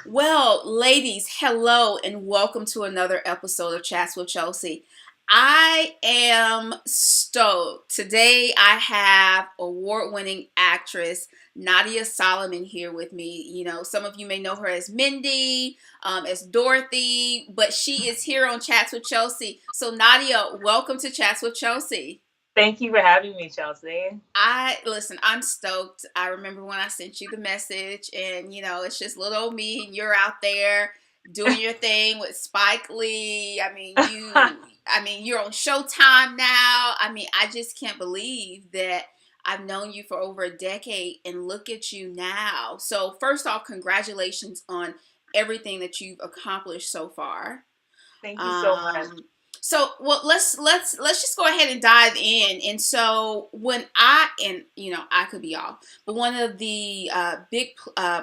Well, ladies, hello and welcome to another episode of Chats with Chelsi. I am stoked. Today I have award-winning actress Nhadya Salomon here with me. You know, some of you may know her as Mindy, as Dorothy, but she is here on Chats with Chelsi. So Nadia, welcome to Chats with Chelsi. Thank you for having me, Chelsea. I'm stoked. I remember when I sent you the message, and it's just little old me, and you're out there doing your thing with Spike Lee. You're on Showtime now. I just can't believe that I've known you for over a decade, and look at you now. So, first off, congratulations on everything that you've accomplished so far. Thank you so much. Let's just go ahead and dive in. And so when I could be off, but one of the big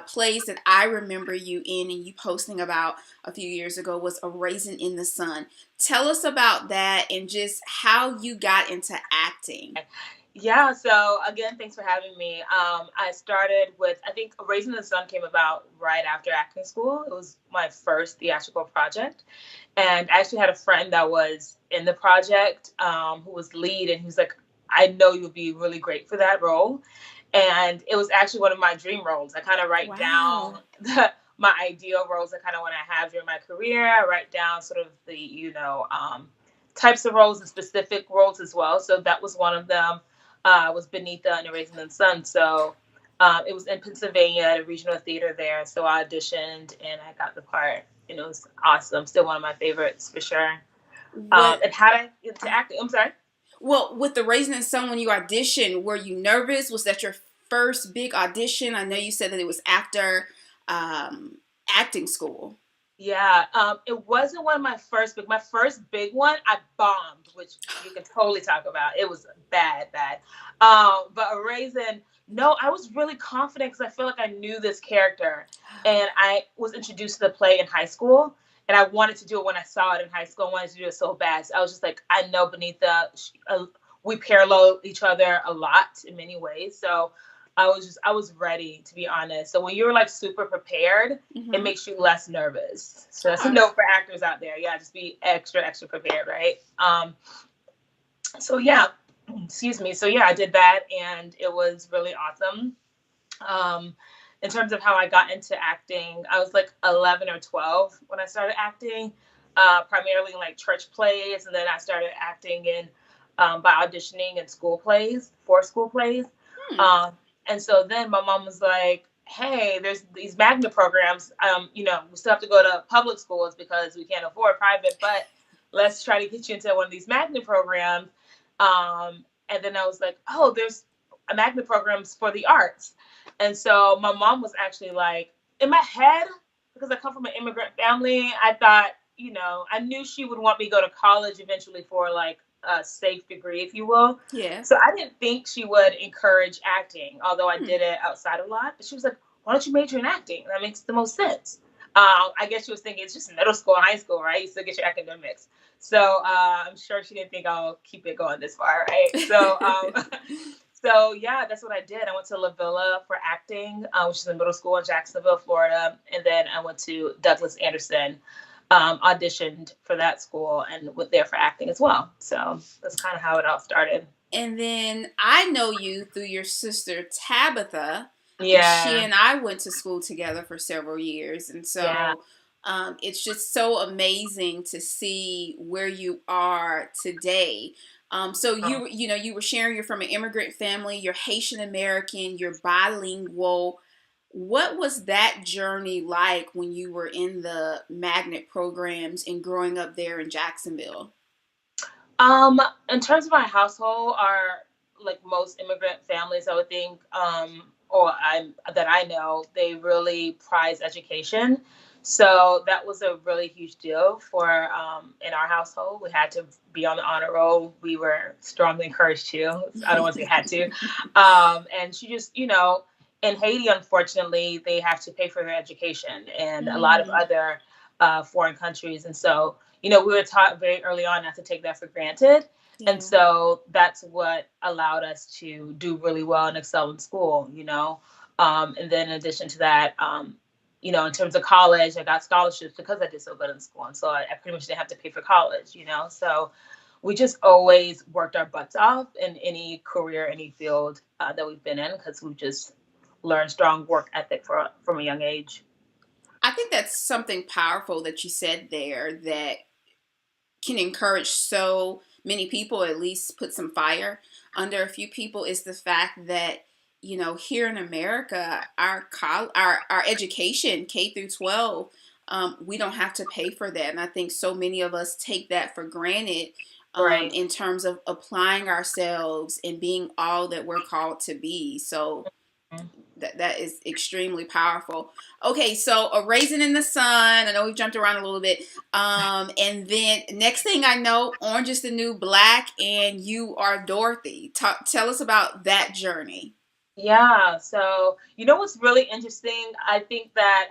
plays that I remember you in and you posting about a few years ago was A Raisin in the Sun. Tell us about that and just how you got into acting. Yeah, so again, thanks for having me. I started with, I think Raisin in the Sun came about right after acting school. It was my first theatrical project. And I actually had a friend that was in the project who was lead, and he was like, I know you would be really great for that role. And it was actually one of my dream roles. I kind of write down Wow. my ideal roles I kind of want to have during my career. I write down sort of the, types of roles and specific roles as well. So that was one of them. Was Benita and Raisin in the Sun. So it was in Pennsylvania at a regional theater there. So I auditioned and I got the part. And it was awesome. Still one of my favorites for sure. What And how to get into acting. I'm sorry. Well, with the Raisin and Sun, when you auditioned, were you nervous? Was that your first big audition? I know you said that it was after acting school. Yeah, it wasn't one of my first big. My first big one, I bombed, which you can totally talk about. It was bad, bad. But a raisin, no, I was really confident because I feel like I knew this character, and I was introduced to the play in high school, and I wanted to do it when I saw it in high school. I wanted to do it so bad. So I was just like, I know Benita. We parallel each other a lot in many ways. So I was ready, to be honest. So when you're like super prepared, it Mm-hmm. makes you less nervous. So that's a Oh, note for actors out there. Yeah, just be extra, extra prepared, right? So yeah, excuse me. So yeah, I did that and it was really awesome. Um, in terms of how I got into acting, I was like 11 or 12 when I started acting, primarily in like church plays. And then I started acting in by auditioning in school plays, for school plays. hmm. Um, and so then my mom was like, hey, there's these magnet programs. We still have to go to public schools because we can't afford private, but let's try to get you into one of these magnet programs. And then I was like, oh, there's a magnet programs for the arts. And so my mom was actually like, in my head, because I come from an immigrant family, I thought, I knew she would want me to go to college eventually for like a safe degree, if you will. Yeah. So I didn't think she would encourage acting, although I Hmm. did it outside a lot. But she was like, why don't you major in acting? That makes the most sense. I guess she was thinking it's just middle school and high school, right? You still get your academics. So I'm sure she didn't think I'll keep it going this far, right? So yeah, that's what I did. I went to La Villa for acting, which is a middle school in Jacksonville, Florida, and then I went to Douglas Anderson, auditioned for that school, and went there for acting as well. So that's kind of how it all started. And then I know you through your sister Tabitha, and she Yeah, and I went to school together for several years. And yeah. so it's just so amazing to see where you are today. So Oh. you were sharing you're from an immigrant family, you're Haitian American, you're bilingual. What was that journey like when you were in the magnet programs and growing up there in Jacksonville? Um, in terms of my household, our like most immigrant families, I would think, or I that I know, they really prize education. So that was a really huge deal for in our household. We had to be on the honor roll. We were strongly encouraged to. I don't want to say had to. And she just, in Haiti, unfortunately, they have to pay for their education, and a lot of Mm, other foreign countries, and so we were taught very early on not to take that for granted. And yeah. so that's what allowed us to do really well and excel in school. And then in addition to that, you know, in terms of college, I got scholarships because I did so good in school. And so I pretty much didn't have to pay for college, you know? So we just always worked our butts off in any career, any field that we've been in, because we just learned strong work ethic from a young age. I think that's something powerful that you said there that can encourage so many people, at least put some fire under a few people, is the fact that, you know, here in America, our education, K through 12, we don't have to pay for that. And I think so many of us take that for granted, Right. in terms of applying ourselves and being all that we're called to be. So that is extremely powerful. Okay, so a Raisin in the Sun. I know we've jumped around a little bit. And then next thing I know, Orange is the New Black, and you are Dorothy. Tell us about that journey. Yeah. So, you know what's really interesting? I think that,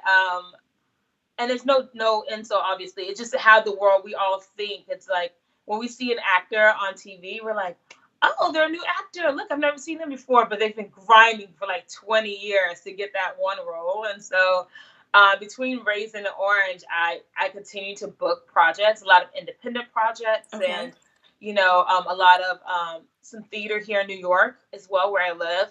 and it's no insult, obviously. It's just how the world we all think. It's like when we see an actor on TV, we're like, oh, they're a new actor. Look, I've never seen them before, but they've been grinding for like 20 years to get that one role. And so between Raisin and Orange, I continue to book projects, a lot of independent projects, Okay. and, you know, a lot of some theater here in New York as well, where I live.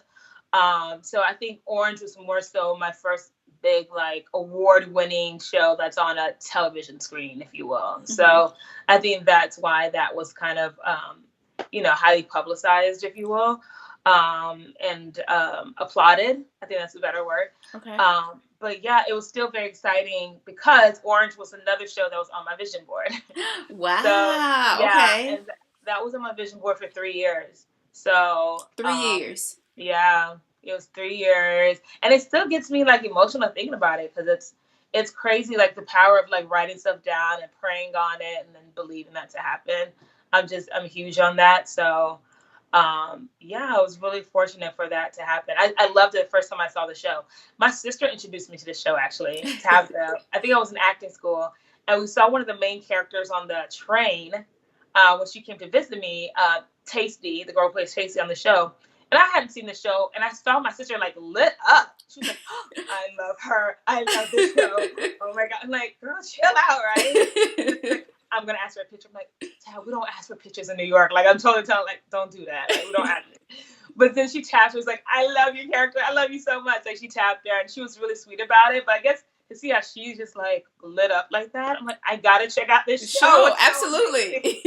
So I think Orange was more so my first big, like, award-winning show that's on a television screen, if you will. Mm-hmm. So I think that's why that was kind of, you know, highly publicized, if you will, and applauded. I think that's a better word. Okay. But yeah, it was still very exciting because Orange was another show that was on my vision board. Wow. So, yeah, okay. And that was on my vision board for 3 years. So 3 years. Yeah, it was 3 years, and it still gets me like emotional thinking about it, because it's crazy, like the power of like writing stuff down and praying on it and then believing that to happen. I'm huge on that. So yeah, I was really fortunate for that to happen. I loved it the first time I saw the show. My sister introduced me to the show, actually. I think I was in acting school, and we saw one of the main characters on the train when she came to visit me, Tasty, the girl who plays Tasty on the show. And I hadn't seen the show, and I saw my sister like lit up. She was like, oh, I love her. I love this show. Oh my God. I'm like, girl, chill out, right? I'm going to ask for a picture. I'm like, Dad, we don't ask for pictures in New York. Like, I'm totally telling, like, don't do that. Like, we don't ask. But then she tapped. She was like, I love your character. I love you so much. Like, she tapped her, and she was really sweet about it. But I guess to see how she's just like lit up like that, I'm like, I got to check out this show. Absolutely.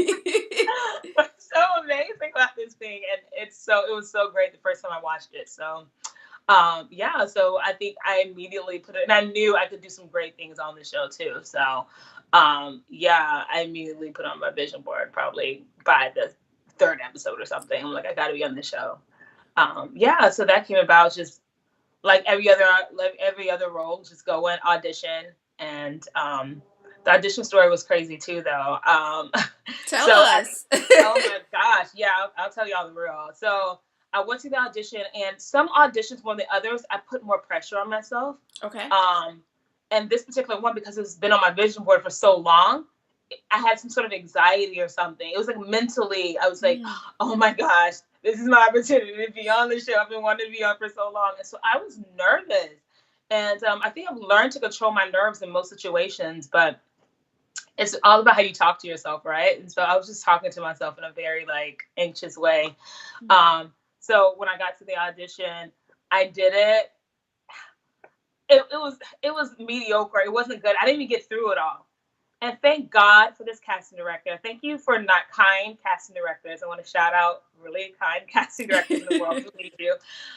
What's so amazing about this thing? And it was so great the first time I watched it. So yeah, so I think I immediately put it, and I knew I could do some great things on the show too. So yeah, I immediately put it on my vision board probably by the 3rd episode or something. I'm like, I gotta be on the show. Yeah, so that came about just like every other role, just go and audition. And the audition story was crazy too, though. Tell us. Oh my gosh, yeah, I'll tell y'all the real. So I went to the audition, and some auditions more than others, I put more pressure on myself. Okay. And this particular one, because it's been on my vision board for so long, I had some sort of anxiety or something. It was like mentally, I was like, oh my gosh, this is my opportunity to be on the show I've been wanting to be on for so long. And so I was nervous. And I think I've learned to control my nerves in most situations, but it's all about how you talk to yourself, right? And so I was just talking to myself in a very like anxious way. So when I got to the audition, I did it. It was mediocre. It wasn't good. I didn't even get through it all. And thank God for this casting director. Thank you for not kind casting directors. I want to shout out really kind casting directors in the world who need you.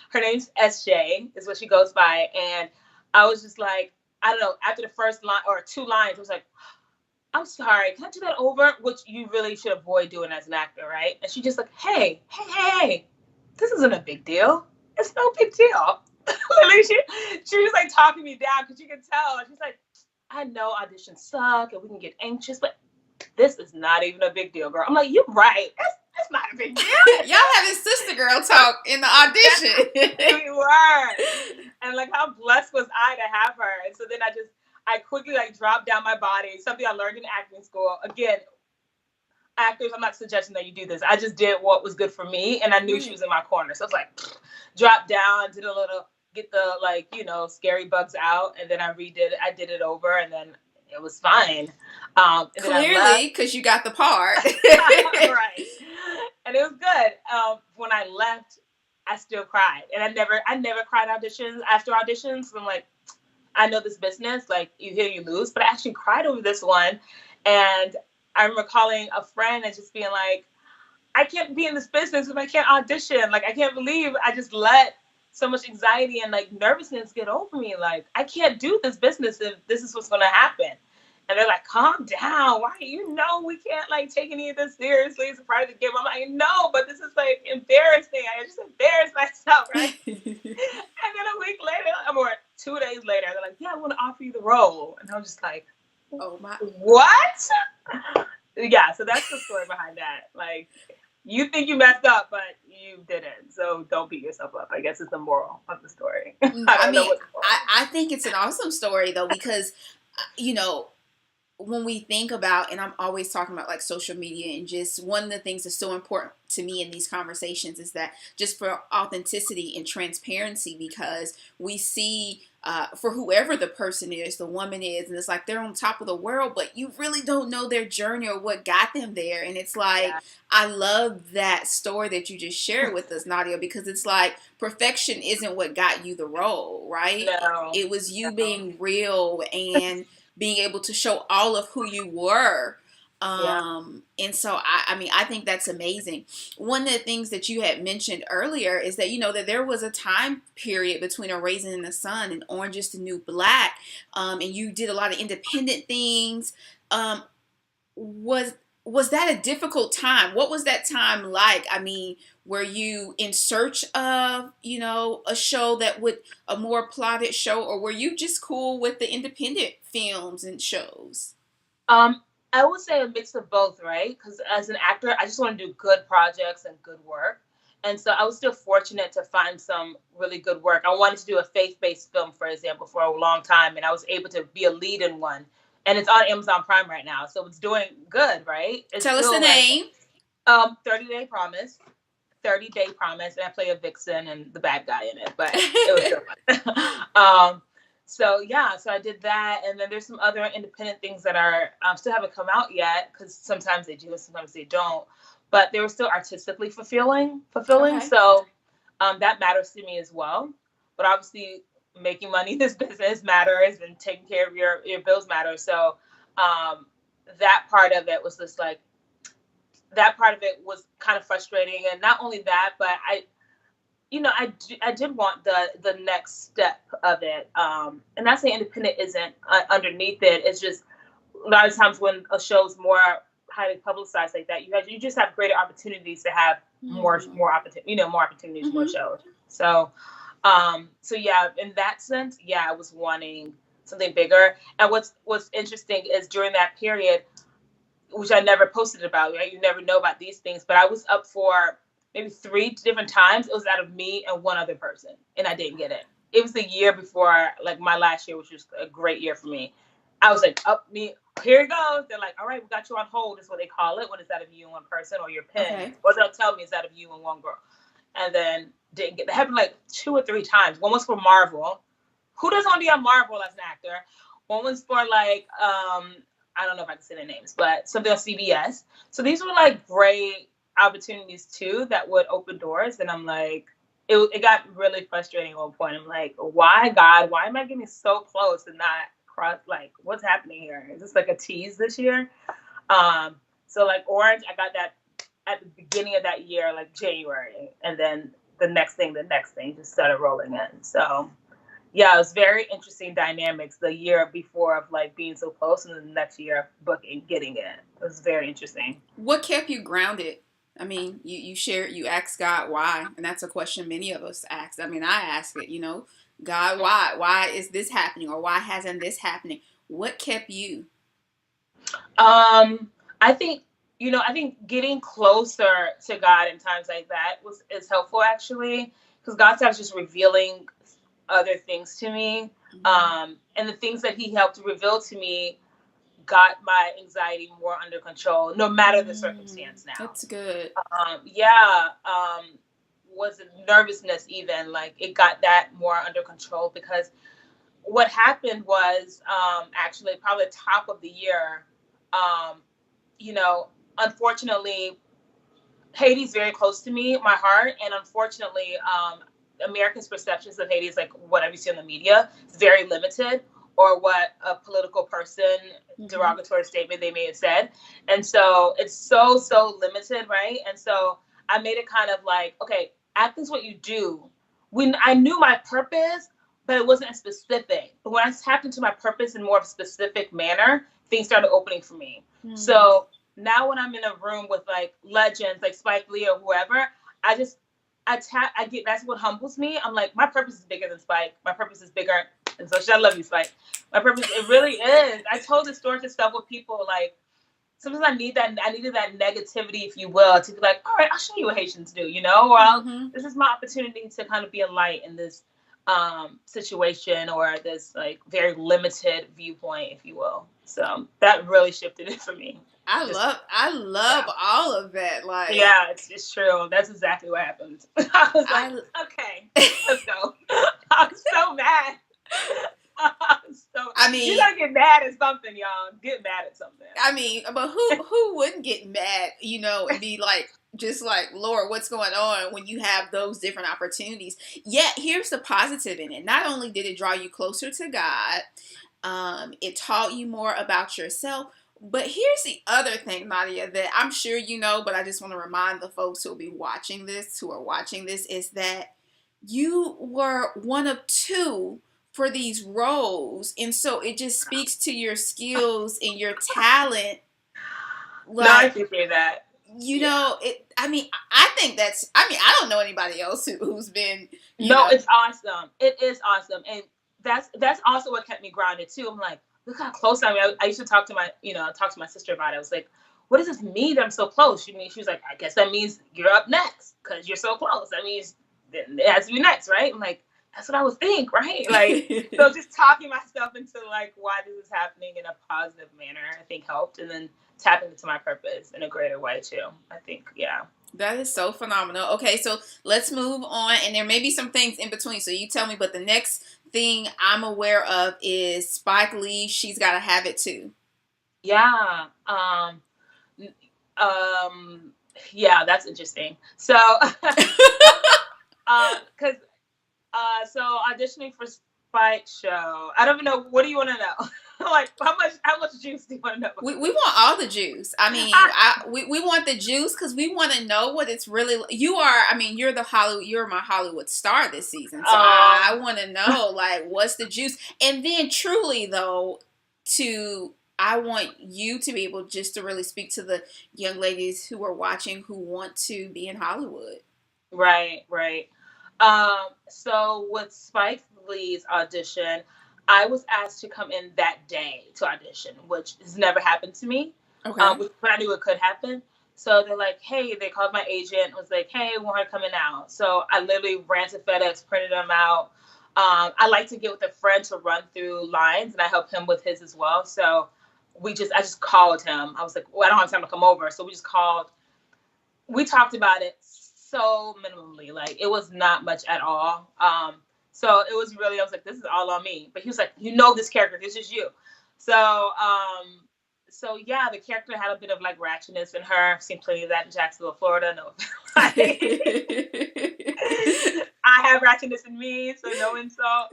Her name's SJ, is what she goes by. And I was just like, I don't know, after the first line or 2 lines, I was like, I'm sorry, can I do that over? Which you really should avoid doing as an actor, right? And she just like, hey, this isn't a big deal. It's no big deal. Literally, she was like talking me down because you can tell. And she's like, I know auditions suck and we can get anxious, but this is not even a big deal, girl. I'm like, you're right. That's not a big deal. Y'all having sister girl talk in the audition. We were. And like, how blessed was I to have her? And so then I quickly like dropped down my body. Something I learned in acting school. Again, actors, I'm not suggesting that you do this. I just did what was good for me, and I knew she was in my corner. So I was like, dropped down, did a little get the scary bugs out, and then I did it over, and then it was fine. And then I left. Clearly, because you got the part. Right. And it was good. When I left, I still cried, and I never cried auditions after auditions. I'm like, I know this business, like you hear, you lose, but I actually cried over this one. And I remember calling a friend and just being like, I can't be in this business if I can't audition. Like, I can't believe I just let so much anxiety and like nervousness get over me. Like, I can't do this business if this is what's going to happen. And they're like, calm down. Why? We can't like take any of this seriously. It's a part of the game. I'm like, no, but this is like embarrassing. I just embarrassed myself, right? And then a week later, or 2 days later, they're like, yeah, I want to offer you the role. And I was just like, oh my, what? Yeah, so that's the story behind that. Like, you think you messed up, but you didn't. So don't beat yourself up, I guess is the moral of the story. I think it's an awesome story, though, because, when we think about, and I'm always talking about like social media, and just one of the things that's so important to me in these conversations is that just for authenticity and transparency, because we see for whoever the person is, the woman is, and it's like they're on top of the world, but you really don't know their journey or what got them there. And it's like, yeah. I love that story that you just shared with us, Nhadya, because it's like perfection isn't what got you the role, right? No. It was you being real and being able to show all of who you were. And so, I think that's amazing. One of the things that you had mentioned earlier is that, that there was a time period between A Raisin in the Sun and Orange is the New Black. And you did a lot of independent things. Was that a difficult time? What was that time like? I mean, were you in search of, a show a more plotted show, or were you just cool with the independent films and shows? I would say a mix of both, right? Because as an actor, I just want to do good projects and good work. And so I was still fortunate to find some really good work. I wanted to do a faith-based film, for example, for a long time, and I was able to be a lead in one. And it's on Amazon Prime right now, so it's doing good, right? Tell us the name. 30-Day Promise. 30-Day Promise, and I play a vixen and the bad guy in it, but it was so fun. So I did that, and then there's some other independent things that are still haven't come out yet, because sometimes they do and sometimes they don't, but they were still artistically fulfilling. Okay. So that matters to me as well. But obviously, making money in this business matters, and taking care of your bills matters. So that part of it was just like, that part of it was kind of frustrating. And not only that, but I did want the next step of it. And not saying independent isn't underneath it. It's just a lot of times when a show's more highly publicized like that, you just have greater opportunities to have more opportunities, more shows. So yeah, in that sense, yeah, I was wanting something bigger. And what's interesting is during that period, which I never posted about, right? You never know about these things, but I was up for maybe 3 different times. It was out of me and one other person, and I didn't get it. It was the year before, like my last year, which was a great year for me. I was like, here it goes. They're like, all right, we got you on hold, is what they call it when it's out of you and one person, or your pin. Okay. Or they'll tell me it's out of you and one girl. And then didn't get it. It happened like 2 or 3 times. One was for Marvel. Who doesn't want to be on Marvel as an actor? One was for like, I don't know if I can say their names, but something on CBS. So these were like great opportunities too that would open doors. And I'm like, it got really frustrating at one point. I'm like, why, God? Why am I getting so close and not cross? Like, what's happening here? Is this like a tease this year? So like Orange, I got that at the beginning of that year, like January, and then the next thing just started rolling in. So yeah, it was very interesting dynamics the year before of like being so close, and then the next year booking, getting it. It was very interesting. What kept you grounded? I mean, you asked God why, and that's a question many of us ask. I mean, I ask it, God, why? Why is this happening, or why hasn't this happening? What kept you? I think getting closer to God in times like that is helpful, actually, because God starts just revealing other things to me. Mm-hmm. And the things that he helped reveal to me got my anxiety more under control, no matter the circumstance now. That's good. was nervousness even. Like, it got that more under control because what happened was, actually probably top of the year, um, you know, unfortunately, Haiti's very close to me, my heart, and unfortunately, Americans' perceptions of Haiti is like whatever you see on the media. It's very limited, or what a political person derogatory statement they may have said, and so it's so limited, right? And so I made it kind of like, okay, acting's what you do. When I knew my purpose, but it wasn't as specific. But when I tapped into my purpose in more of a specific manner, things started opening for me. So now when I'm in a room with like legends like Spike Lee or whoever, I get, that's what humbles me. I'm like, my purpose is bigger than Spike. My purpose is bigger. And so I love you, Spike. My purpose, it really is. I told this story to stuff with people, like, sometimes I needed that negativity, if you will, to be like, all right, I'll show you what Haitians do, you know, or this is my opportunity to kind of be a light in this situation, or this like very limited viewpoint, if you will. So that really shifted it for me. I love all of that. Like, yeah, it's true. That's exactly what happened. I was like, okay, let's go. I'm so mad. I mean, you gotta get mad at something, y'all. Get mad at something. I mean, but who wouldn't get mad, you know, and be like, just like, Lord, what's going on, when you have those different opportunities? Yet here's the positive in it. Not only did it draw you closer to God, it taught you more about yourself. But here's the other thing, Nhadya, that I'm sure you know, but I just want to remind the folks who are watching this, is that you were one of two for these roles. And so it just speaks to your skills and your talent. Like, no, I appreciate that. You know, I think that's, I don't know anybody else who's been, no, it's awesome. It is awesome. And that's also what kept me grounded too. I'm like, look how close I am. I used to talk to my sister about it. I was like, what does this mean that I'm so close? She was like, I guess that means you're up next because you're so close. That means it has to be next, right? I'm like, that's what I would think, right? Like, so just talking myself into like why this is happening in a positive manner, I think helped. And then tapping into my purpose in a greater way too, I think, yeah. That is so phenomenal. Okay, so let's move on. And there may be some things in between, so you tell me. But the next thing I'm aware of is Spike Lee, She's Gotta Have It Too. Yeah. Yeah, that's interesting. So, because so auditioning for Spike's show, I don't even know, what do you want to know? Like, how much juice do you want to know? We want all the juice. I mean, we want the juice because we want to know what it's really. You're my Hollywood star this season, so I want to know, like, what's the juice. And then truly though, I want you to be able just to really speak to the young ladies who are watching who want to be in Hollywood. Right. So with Spike Lee's audition, I was asked to come in that day to audition, which has never happened to me. Okay. But I knew it could happen. So they're like, hey, they called my agent, was like, hey, we want her to come in now. So I literally ran to FedEx, printed them out. I like to get with a friend to run through lines, and I help him with his as well. So I just called him. I was like, well, I don't have time to come over. So we just called. We talked about it so minimally. Like, it was not much at all. So it was really, I was like, this is all on me. But he was like, you know this character, this is you. So yeah, the character had a bit of like ratchetness in her. I've seen plenty of that in Jacksonville, Florida. No, I have ratchetness in me, so no insult.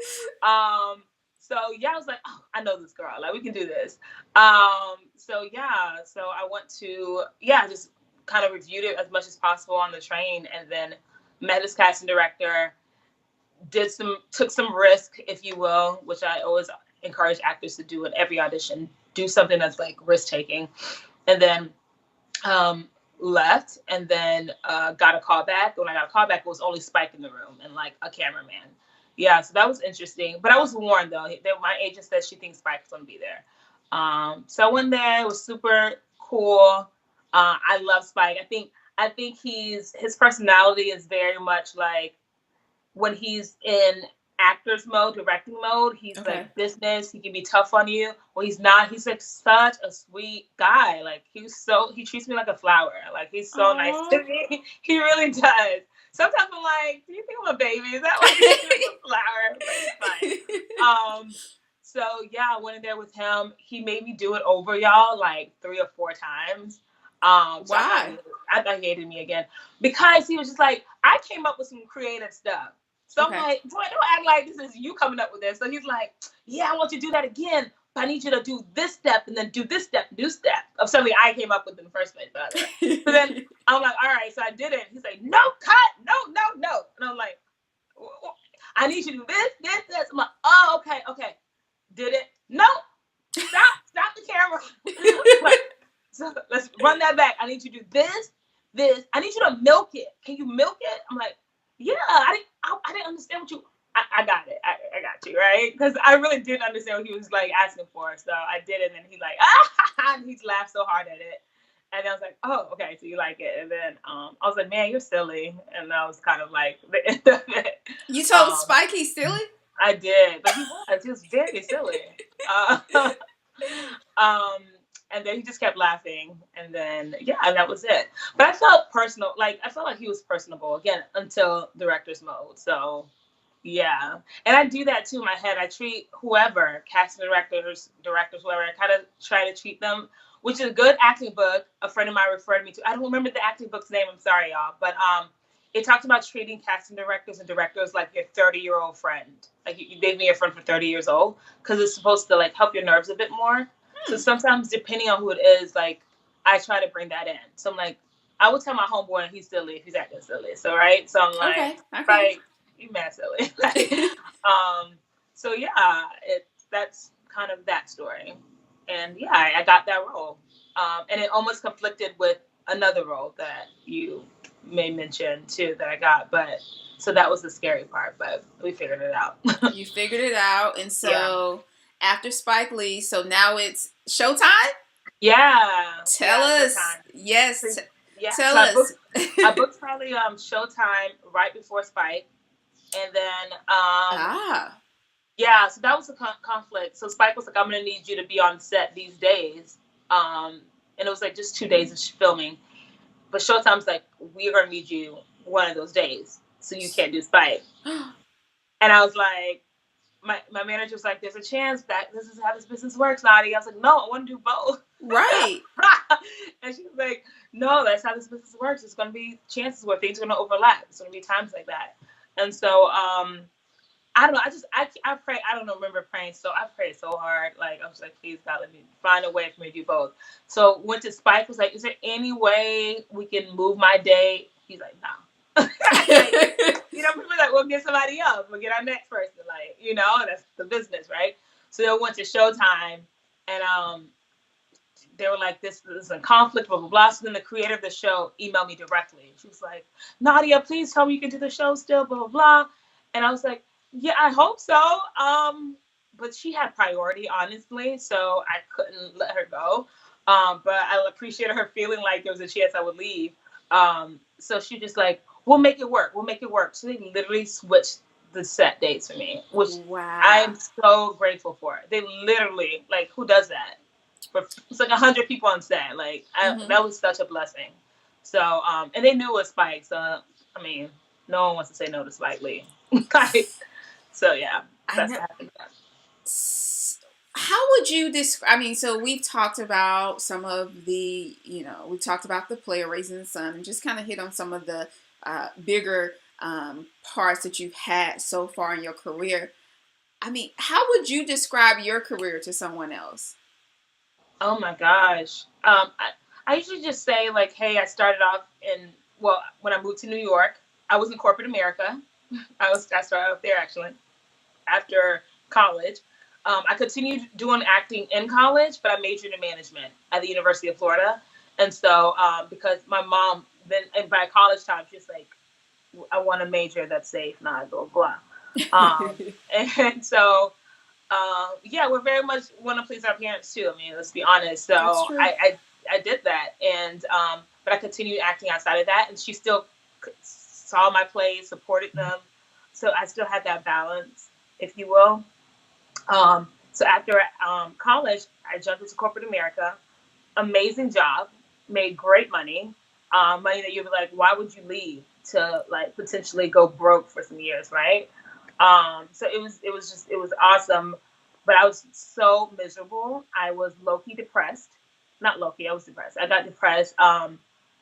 So yeah, I was like, oh, I know this girl. Like, we can do this. So I went to, just kind of reviewed it as much as possible on the train, and then met his casting director. Took some risk, if you will, which I always encourage actors to do in every audition. Do something that's like risk taking, and then left, and then got a call back. When I got a call back, it was only Spike in the room and like a cameraman. Yeah, so that was interesting. But I was warned though. My agent said she thinks Spike's gonna be there. So I went there. It was super cool. I love Spike. I think his personality is very much like, when he's in actor's mode, directing mode, he's like business. He can be tough on you. Well, he's not. He's like such a sweet guy. Like, he treats me like a flower. Like, he's so nice to me. He really does. Sometimes I'm like, do you think I'm a baby? Is that why you give me a flower? But it's fine. So yeah, I went in there with him. He made me do it over, y'all, like 3 or 4 times. So Why? I thought he hated me again because he was just like, I came up with some creative stuff. So I'm Okay. like, boy, don't act like this is you coming up with this. So he's like, yeah, I want you to do that again. But I need you to do this step and then do this step, new step of something I came up with in the first place, by the way. So then I'm like, all right, so I did it. He's like, no, cut, no, no, no. And I'm like, I need you to do this. I'm like, oh, okay. Did it? No, stop the camera. So let's run that back. I need you to do this. I need you to milk it. Can you milk it? I'm like, yeah. I didn't understand what you. I got it. I got you, right? Because I really didn't understand what he was like asking for. So I did it, and then he's like, and he's laughed so hard at it. And I was like, oh, okay, so you like it. And then I was like, man, you're silly. And that was kind of like the end of it. You told Spike he's silly? I did, but he was very silly. And then he just kept laughing, and then and that was it. But I felt personal, like he was personable again until director's mode. So yeah, and I do that too in my head. I treat whoever, casting directors, whoever, I kind of try to treat them, which is a good acting book. A friend of mine referred me to. I don't remember the acting book's name. I'm sorry, y'all, but it talked about treating casting directors and directors like your 30-year-old friend. Like they've been your friend for 30 years old, because it's supposed to like help your nerves a bit more. So sometimes, depending on who it is, like I try to bring that in. So I'm like, I would tell my homeboy, and he's silly if he's acting silly. So right. So I'm like, okay. Right, you mad silly. So yeah, that's kind of that story. And yeah, I got that role. And it almost conflicted with another role that you may mention too that I got, but so that was the scary part, but we figured it out. You figured it out, and so after Spike Lee, so now it's Showtime? Yeah. Tell us. Showtime. Yes. So, tell so us. I booked probably Showtime right before Spike, and then yeah, so that was a conflict. So Spike was like, I'm gonna need you to be on set these days, and it was like just 2 days of filming. But Showtime's like, we're gonna need you one of those days, so you can't do Spike. And I was like, my manager was like, there's a chance that this is how this business works, Nadia. I was like, no, I want to do both. Right. And she was like, no, that's how this business works. It's gonna be chances where things are gonna overlap. It's gonna be times like that. And so I don't know. I pray. I don't know. Remember praying. So I prayed so hard. Like I was like, please God, let me find a way for me to do both. So went to Spike. Was like, is there any way we can move my day? He's like, no. Like, people like, we'll get somebody else. We'll get our next person. Like, that's the business, right? So they went to Showtime, and they were like, this is a conflict, blah, blah, blah. So then the creator of the show emailed me directly. She was like, Nadia, please tell me you can do the show still, blah, blah, blah. And I was like, yeah, I hope so. But she had priority, honestly, so I couldn't let her go. But I appreciated her feeling like there was a chance I would leave. So she just like, we'll make it work. So they literally switched the set dates for me, which I'm so grateful for. They literally, like, who does that? It's like 100 people on set. Like, that was such a blessing. So, and they knew it was Spike. So, I mean, no one wants to say no to Spike Lee. So yeah, that's what happened. How would you describe? I mean, so we've talked about some of the, we talked about the play Raisin Sun, and just kind of hit on some of the bigger parts that you've had so far in your career. I mean, how would you describe your career to someone else? Oh my gosh, I usually just say like, hey, I started off when I moved to New York, I was in corporate America. I started off there actually after college. I continued doing acting in college, but I majored in management at the University of Florida. And so because my mom then, and by college time, she's like, I want a major that's safe, not blah, blah. And so, we're very much want to please our parents too. I mean, let's be honest. So I did that. And, but I continued acting outside of that. And she still saw my plays, supported them. So I still had that balance, if you will. So after college, I jumped into corporate America. Amazing job, made great money. Money that you'd be like, why would you leave to like potentially go broke for some years, right? So it was awesome, but I was so miserable. I was low key depressed, not low key. I was depressed. I got depressed.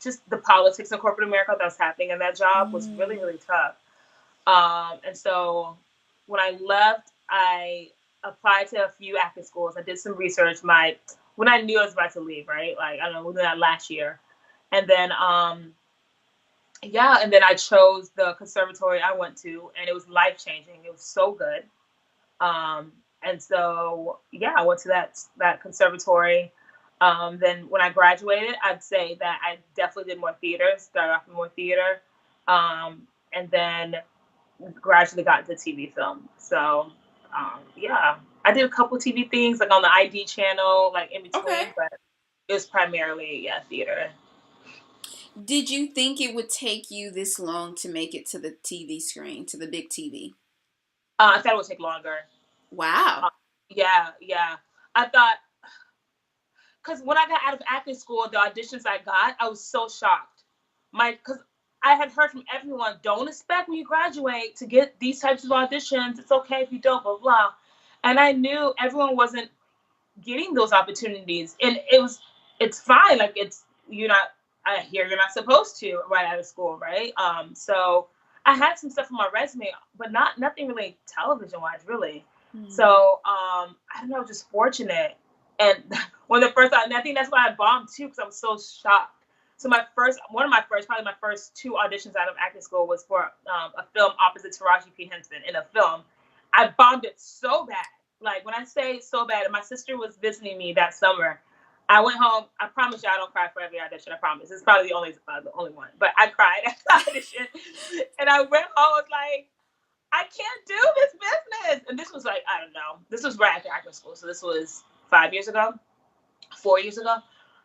Just the politics in corporate America that was happening in that job was really tough. And so when I left, I applied to a few acting schools. I did some research. When I knew I was about to leave, right? Like I don't know, within that last year, and then yeah, and then I chose the conservatory I went to, and it was life changing. It was so good. And so yeah, I went to that conservatory. Then when I graduated, I'd say that I definitely did more theater. Started off in more theater, and then gradually got into TV film. So yeah, I did a couple TV things like on the ID channel, like in Okay. between, but it was primarily theater. Did you think it would take you this long to make it to the TV screen, to the big TV? I thought it would take longer. Wow. Yeah, yeah. I thought because when I got out of acting school, the auditions I got, I was so shocked. Because I had heard from everyone, don't expect when you graduate to get these types of auditions. It's okay if you don't, blah blah. And I knew everyone wasn't getting those opportunities, and it's fine. Like you're not. I hear you're not supposed to right out of school, right? So I had some stuff on my resume, but nothing really television wise, really. So I don't know, just fortunate. And when the first, and I think that's why I bombed too, because I was so shocked. So probably my first two auditions out of acting school was for a film opposite Taraji P. Henson in a film. I bombed it so bad. Like when I say so bad, and my sister was visiting me that summer. I went home. I promise you, I don't cry for every audition. I promise. It's probably the only one. But I cried at the audition, and I went home. I was like, I can't do this business. And this was like, I don't know. This was right after acting school. So this was 5 years ago, 4 years ago.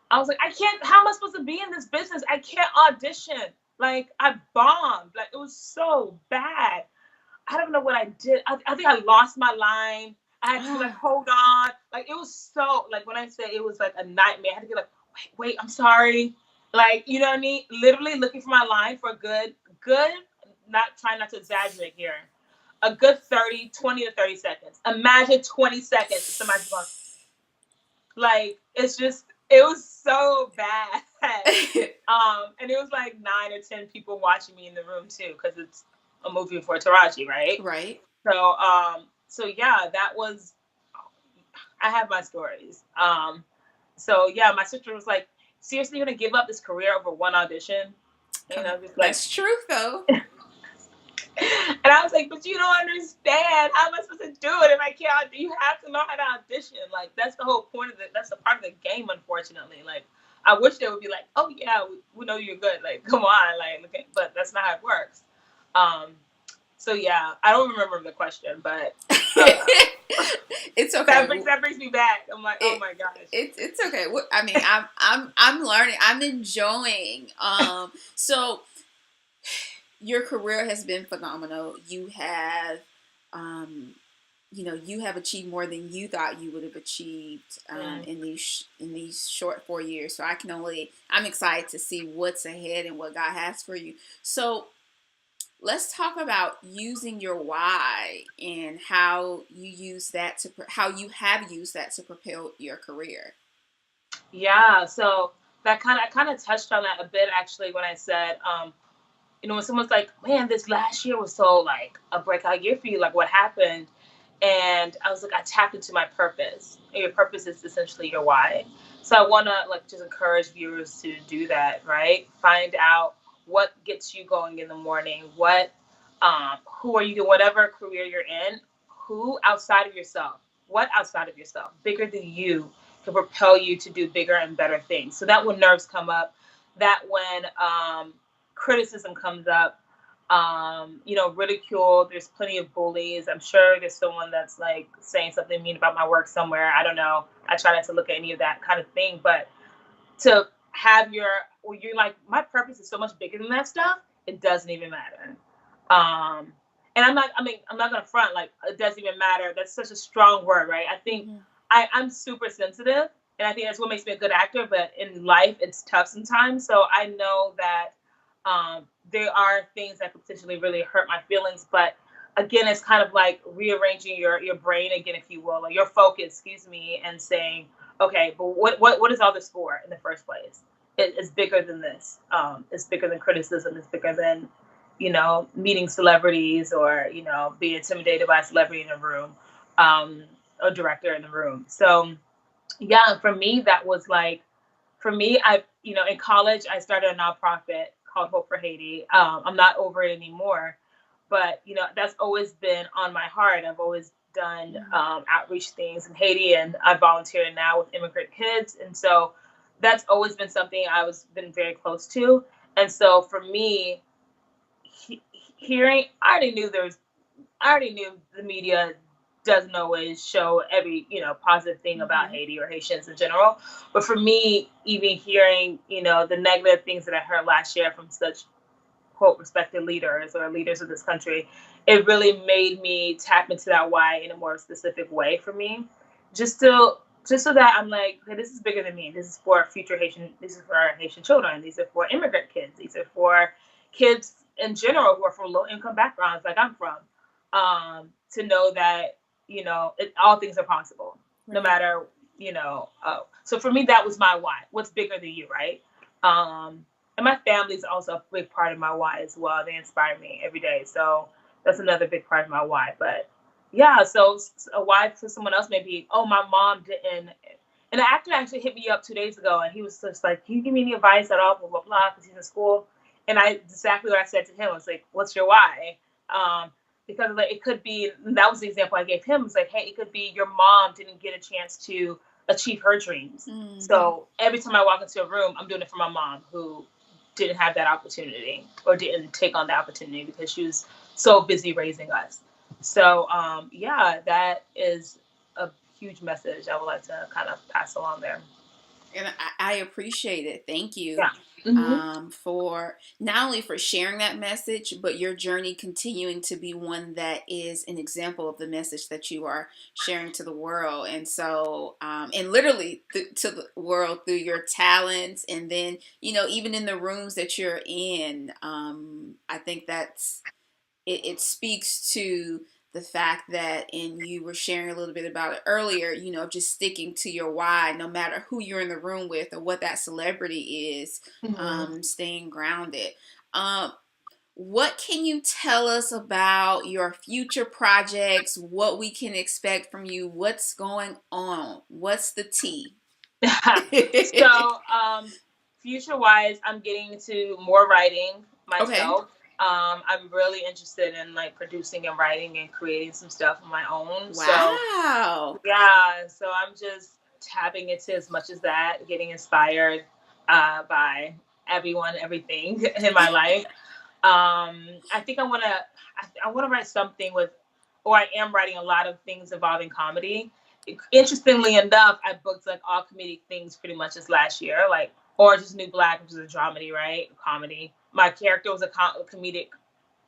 I was like, I can't, how am I supposed to be in this business? I can't audition. Like, I bombed. Like, it was so bad. I don't know what I did. I think I lost my line. I had to like, hold on. Like, it was so, like, when I say it was like a nightmare, I had to be like, wait, I'm sorry. Like, you know what I mean? Literally looking for my line for a good, not trying not to exaggerate here, a good 20 to 30 seconds. Imagine 20 seconds if somebody's going, like, it was so bad. And it was like 9 or 10 people watching me in the room too, because it's a movie for Taraji, right? Right. So yeah, I have my stories. So yeah, my sister was like, seriously, you're gonna give up this career over one audition? You know, just like, that's true though. And I was like, but you don't understand. How am I supposed to do it if I can't? You have to know how to audition. Like, that's the whole point of it. That's the part of the game, unfortunately. Like, I wish they would be like, oh, yeah, we know you're good. Like, come on. Like, okay. But that's not how it works. So, yeah, I don't remember the question, but it's okay. That brings me back. I'm like, oh, my gosh. It's okay. I mean, I'm learning. I'm enjoying. So your career has been phenomenal. You have, you have achieved more than you thought you would have achieved in these short 4 years. So I'm excited to see what's ahead and what God has for you. So let's talk about using your why and how you have used that to propel your career. Yeah. So I kind of touched on that a bit actually when I said, when someone's like, man, this last year was so like a breakout year for you, like what happened? And I was like, I tapped into my purpose. And your purpose is essentially your why. So I want to like just encourage viewers to do that, right? Find out what gets you going in the morning. Who are you doing? Whatever career you're in, what outside of yourself, bigger than you, can propel you to do bigger and better things. So that when nerves come up, that when criticism comes up, ridicule, there's plenty of bullies. I'm sure there's someone that's like saying something mean about my work somewhere. I don't know. I try not to look at any of that kind of thing, but to have you're like, my purpose is so much bigger than that stuff, it doesn't even matter. And I'm not gonna front, like, it doesn't even matter. That's such a strong word, right? I think I'm super sensitive, and I think that's what makes me a good actor, but in life it's tough sometimes. So I know that there are things that could potentially really hurt my feelings. But again, it's kind of like rearranging your brain again, if you will, or your focus, excuse me, and saying, okay, but what is all this for in the first place? It's bigger than this. It's bigger than criticism. It's bigger than, meeting celebrities, or, being intimidated by a celebrity in a room, a director in the room. So yeah, for me, that was like, for me, in college, I started a nonprofit called Hope for Haiti. I'm not over it anymore, but, that's always been on my heart. I've always done outreach things in Haiti, and I volunteer now with immigrant kids. And so that's always been something been very close to. And so for me, hearing, I already knew the media doesn't always show every, positive thing about Haiti or Haitians in general. But for me, even hearing, the negative things that I heard last year from such, quote, respected leaders or leaders of this country, it really made me tap into that why in a more specific way for me. Just so that I'm like, okay, this is bigger than me. This is for future Haitian, this is for our Haitian children. These are for immigrant kids. These are for kids in general who are from low income backgrounds like I'm from. To know that, all things are possible, no matter, so for me, that was my why. What's bigger than you, right? And my family is also a big part of my why as well. They inspire me every day. So that's another big part of my why. But yeah, so a why for someone else may be, oh, my mom didn't. And the actor actually hit me up 2 days ago, and he was just like, can you give me any advice at all, blah, blah, blah, because he's in school. And exactly what I said to him. I was like, what's your why? Because like, it could be, that was the example I gave him. It's like, hey, it could be your mom didn't get a chance to achieve her dreams. So every time I walk into a room, I'm doing it for my mom, who didn't have that opportunity or didn't take on the opportunity because she was so busy raising us. So yeah, that is a huge message I would like to kind of pass along there. And I appreciate it. Thank you. Yeah. For not only for sharing that message, but your journey continuing to be one that is an example of the message that you are sharing to the world. And so, and literally to the world through your talents, and then, even in the rooms that you're in, I think it speaks to the fact that, and you were sharing a little bit about it earlier, just sticking to your why, no matter who you're in the room with or what that celebrity is, staying grounded. What can you tell us about your future projects? What we can expect from you? What's going on? What's the tea? So, future wise, I'm getting into more writing myself. Okay. I'm really interested in like producing and writing and creating some stuff on my own. Wow. So yeah, so I'm just tapping into as much as that, getting inspired by everyone, everything in my life. I think I want to write something with, or I am writing a lot of things involving comedy. Interestingly enough, I booked like all comedic things pretty much this last year, like Orange is the New Black, which is a dramedy, right? Comedy. My character was a comedic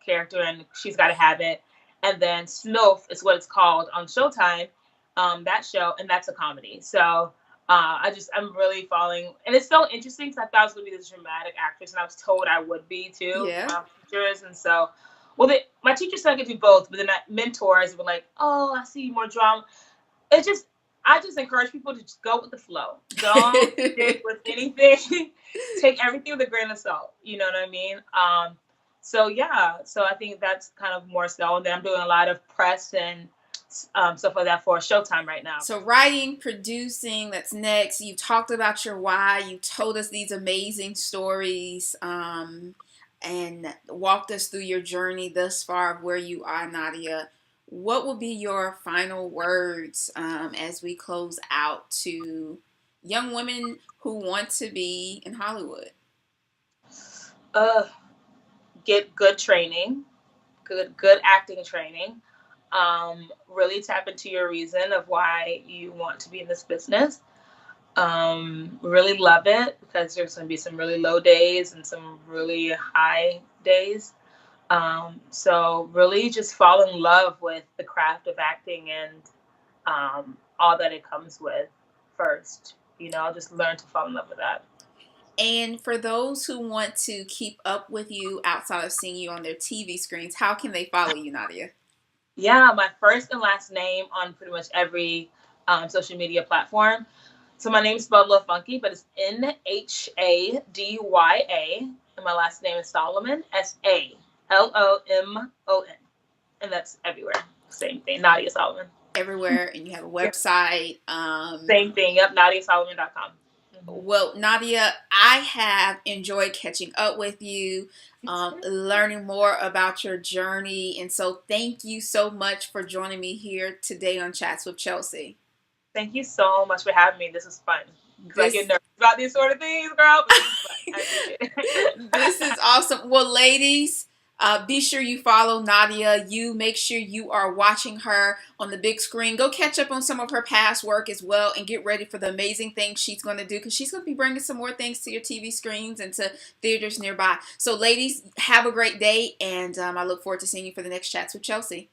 character, and She's Gotta Have It. And then SMILF is what it's called on Showtime, that show, and that's a comedy. So I'm really falling, and it's so interesting because I thought I was gonna be this dramatic actress, and I was told I would be too, Yeah. my teachers, and so, well, my teachers said I could do both, but then mentors were like, "Oh, I see more drama." I just encourage people to just go with the flow. Don't stick with anything. Take everything with a grain of salt. You know what I mean? So yeah, so I think that's kind of more so. And then I'm doing a lot of press and stuff like that for Showtime right now. So writing, producing, that's next. You talked about your why. You told us these amazing stories, and walked us through your journey thus far of where you are, Nhadya. What will be your final words as we close out to young women who want to be in Hollywood? Get good training, good acting training. Really tap into your reason of why you want to be in this business. Really love it, because there's going to be some really low days and some really high days. So really just fall in love with the craft of acting and all that it comes with first. Just learn to fall in love with that. And for those who want to keep up with you outside of seeing you on their TV screens, how can they follow you, Nhadya? Yeah, my first and last name on pretty much every social media platform. So my name's spelled a little funky, but it's Nhadya, and my last name is Solomon, Salomon, and that's everywhere. Same thing, Nhadya Salomon. Everywhere, and you have a Yeah. website. Same thing. Yep, NhadyaSalomon.com. Well, Nhadya, I have enjoyed catching up with you, learning more about your journey. And so thank you so much for joining me here today on Chats with Chelsi. Thank you so much for having me. This is fun. Because I This get nervous about these sort of things, girl. But this is fun. I appreciate it. this is awesome. Well, ladies, be sure you follow Nhadya. You make sure you are watching her on the big screen. Go catch up on some of her past work as well and get ready for the amazing things she's going to do, because she's going to be bringing some more things to your TV screens and to theaters nearby. So, ladies, have a great day, and I look forward to seeing you for the next Chats with Chelsi.